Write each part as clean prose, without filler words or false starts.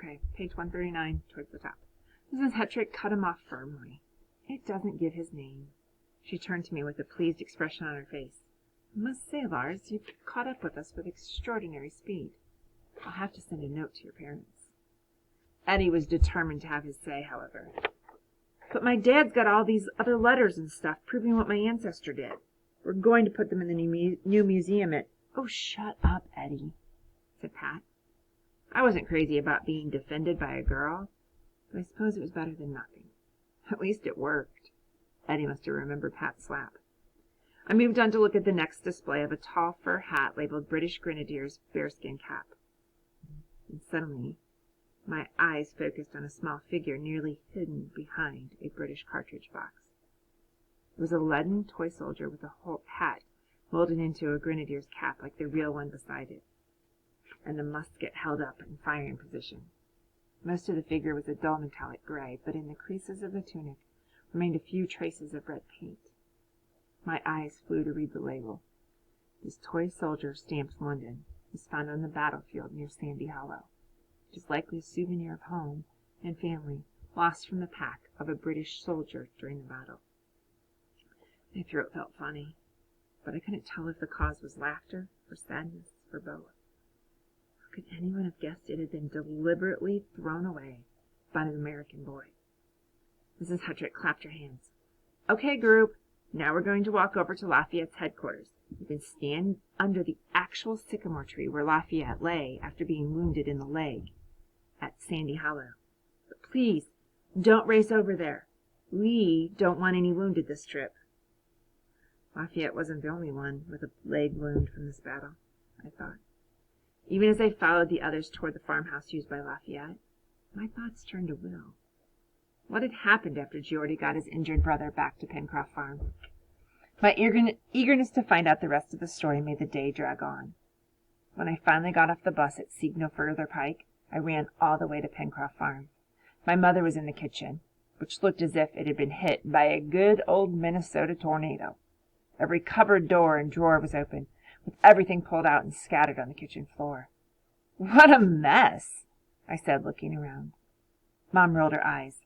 Okay, page 139, towards the top. Mrs. Hetrick cut him off firmly. It doesn't give his name. She turned to me with a pleased expression on her face. I must say, Lars, you've caught up with us with extraordinary speed. I'll have to send a note to your parents. Eddie was determined to have his say, however. But my dad's got all these other letters and stuff proving what my ancestor did. We're going to put them in the new museum at... Oh, shut up, Eddie, said Pat. I wasn't crazy about being defended by a girl, but I suppose it was better than nothing. At least it worked. Eddie must have remembered Pat's slap. I moved on to look at the next display of a tall fur hat labeled British Grenadiers bearskin cap. And suddenly, my eyes focused on a small figure nearly hidden behind a British cartridge box. It was a leaden toy soldier with a whole hat molded into a grenadier's cap like the real one beside it, and the musket held up in firing position. Most of the figure was a dull metallic gray, but in the creases of the tunic remained a few traces of red paint. My eyes flew to read the label. This toy soldier stamped London was found on the battlefield near Sandy Hollow. It is likely a souvenir of home and family lost from the pack of a British soldier during the battle. My throat felt funny, but I couldn't tell if the cause was laughter or sadness or both. How could anyone have guessed it had been deliberately thrown away by an American boy? Mrs. Hetrick clapped her hands. Okay, group, now we're going to walk over to Lafayette's headquarters. You can stand under the actual sycamore tree where Lafayette lay after being wounded in the leg at Sandy Hollow. But please, don't race over there. We don't want any wounded this trip. Lafayette wasn't the only one with a leg wound from this battle, I thought. Even as I followed the others toward the farmhouse used by Lafayette, my thoughts turned to Will. What had happened after Geordie got his injured brother back to Pencroft Farm? My eagerness to find out the rest of the story made the day drag on. When I finally got off the bus at Seek No Further Pike, I ran all the way to Pencroft Farm. My mother was in the kitchen, which looked as if it had been hit by a good old Minnesota tornado. Every cupboard door and drawer was open, with everything pulled out and scattered on the kitchen floor. What a mess, I said, looking around. Mom rolled her eyes.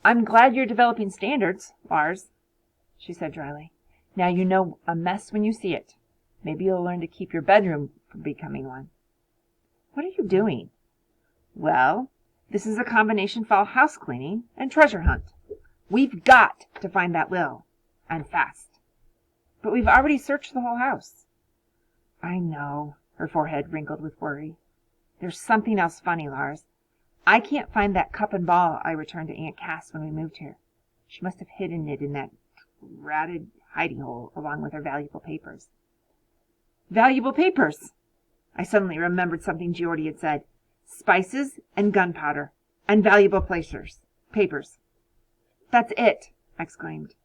I'm glad you're developing standards, Lars, she said dryly. Now you know a mess when you see it. Maybe you'll learn to keep your bedroom from becoming one. What are you doing? Well, this is a combination fall house cleaning and treasure hunt. We've got to find that will, and fast. But we've already searched the whole house. I know, her forehead wrinkled with worry. There's something else funny, Lars. I can't find that cup and ball I returned to Aunt Cass when we moved here. She must have hidden it in that ratted hidey hole along with her valuable papers. Valuable papers! I suddenly remembered something Geordie had said. Spices and gunpowder and valuable papers. That's it, I exclaimed.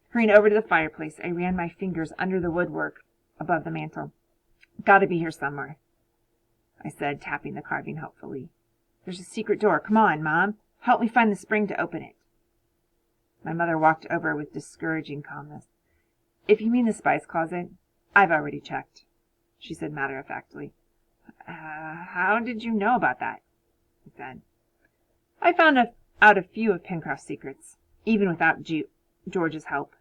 Hurrying over to the fireplace, I ran my fingers under the woodwork above the mantel. Gotta be here somewhere, I said, tapping the carving hopefully. There's a secret door. Come on, Mom. Help me find the spring to open it. My mother walked over with discouraging calmness. If you mean the spice closet, I've already checked, she said matter-of-factly. How did you know about that? I said. I found out a few of Pencroft's secrets, even without George's help,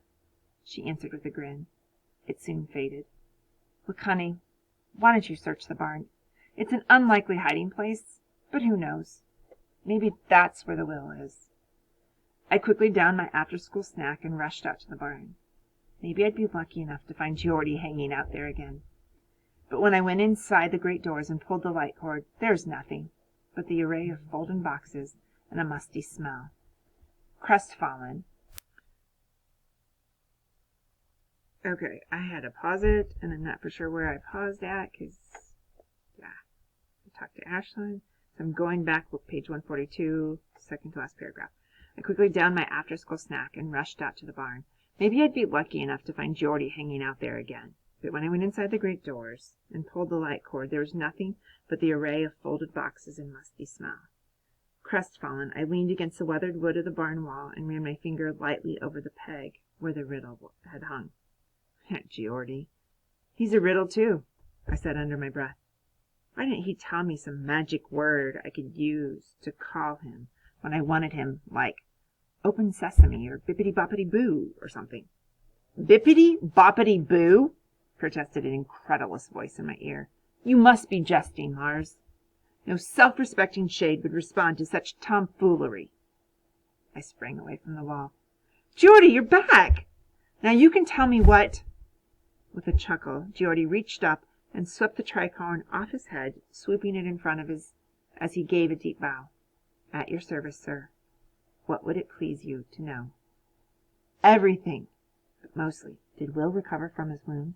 she answered with a grin. It soon faded. Look, honey, why don't you search the barn? It's an unlikely hiding place, but who knows? Maybe that's where the will is. I quickly downed my after-school snack and rushed out to the barn. Maybe I'd be lucky enough to find Geordie hanging out there again. But when I went inside the great doors and pulled the light cord, there was nothing but the array of folding boxes and a musty smell. Crestfallen. Okay, I had to pause it, and I'm not for sure where I paused at, because, yeah, I talked to Ashlyn. So I'm going back, look, page 142, second to last paragraph. I quickly downed my after-school snack and rushed out to the barn. Maybe I'd be lucky enough to find Geordie hanging out there again. But when I went inside the great doors and pulled the light cord, there was nothing but the array of folded boxes and musty smell. Crestfallen, I leaned against the weathered wood of the barn wall and ran my finger lightly over the peg where the riddle had hung. Geordie. He's a riddle, too, I said under my breath. Why didn't he tell me some magic word I could use to call him when I wanted him, like Open Sesame or Bippity-Boppity-Boo or something? Bippity-Boppity-Boo? Protested an incredulous voice in my ear. You must be jesting, Lars. No self-respecting shade would respond to such tomfoolery. I sprang away from the wall. Geordie, you're back! Now you can tell me what... With a chuckle, Geordie reached up and swept the tricorn off his head, swooping it in front of his as he gave a deep bow. At your service, sir. What would it please you to know? Everything. But mostly, did Will recover from his wound?